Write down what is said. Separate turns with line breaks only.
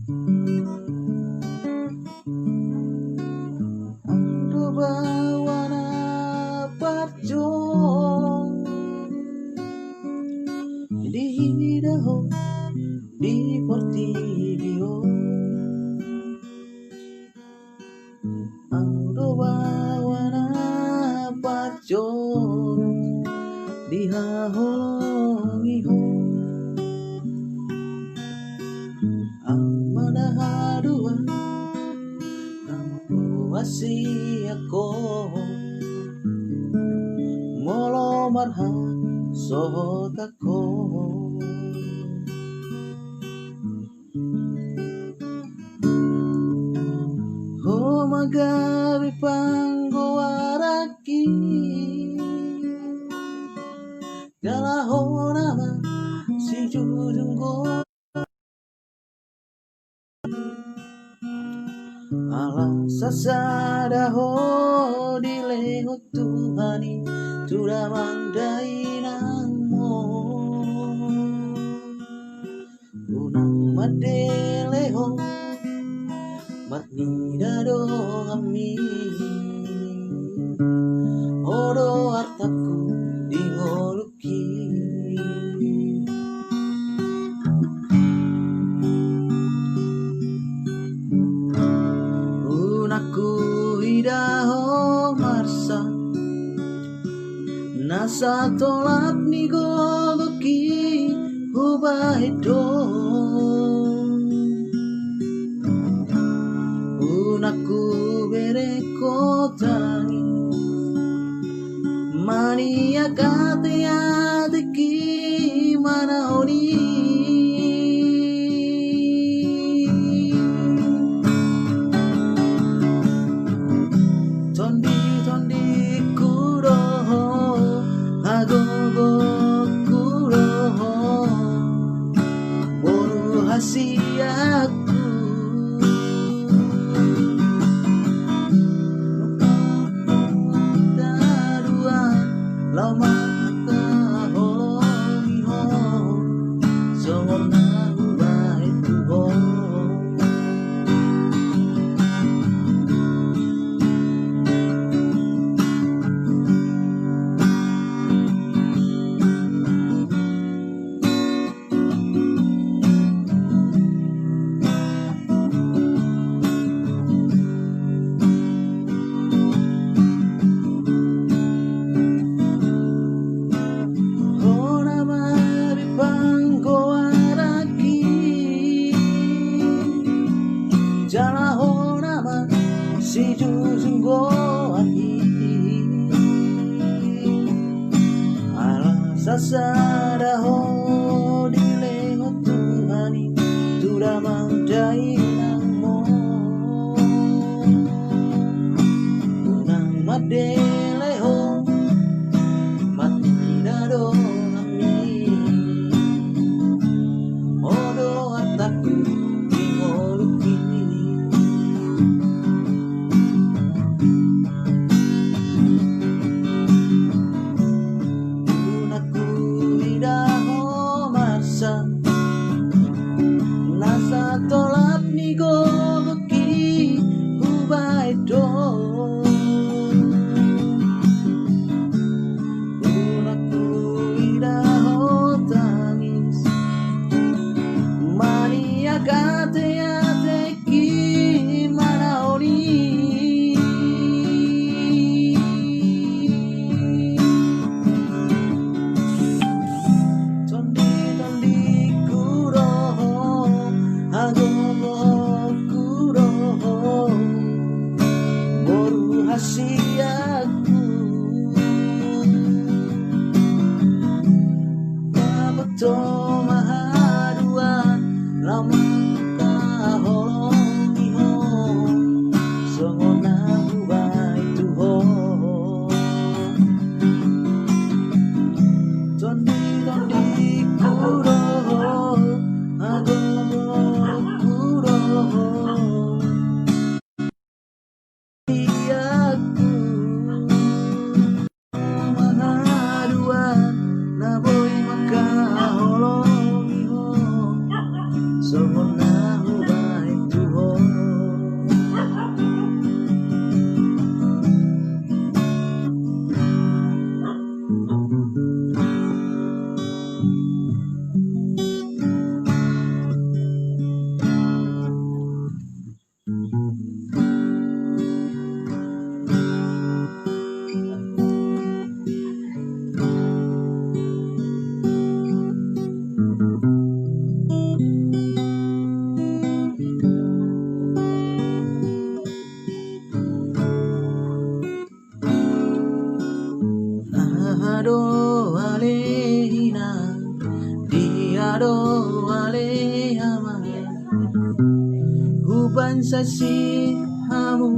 Ando bawana parjo di daho di portibio. Ando bawana parjo di haholongiho. Amada hadua wasi ako molo marha sohot ako. Ho magabi panggowaraki galaho nama si jujunggo ala sasadaho dileho Tuhani tura mandai namo unang madeleho matnida dong ami odo artaku dingoluki. Unaku hidaho marsa nasa tolap ni gogoki hubahedo. Unaku bereko tangi mania kate adeki mana oni. Tondi tondi kuroho agogo kuroho boru hasiaku. Lama kaholomiho songona hubaituho. Jalaho nama si jujunggo ahi ala sasadaho dileho Tuhani tura mandai namo unang madeleho matnida dong ami odo artaku dingoluki. Nasa tolap ni gogoki hubaedo. Unaku idaho tangis mania kate ateki mana oni. Tondi tondi kuroho agogo kuroho boru hasiaku. Babeto mahadua lama kaholomiho songona hubaituho. Tondi tondi kuroho agogo kuroho aku mahadua naboy makaholomiho songona hubaituho. Diado alehina, diado alehama, uban sa sihamu.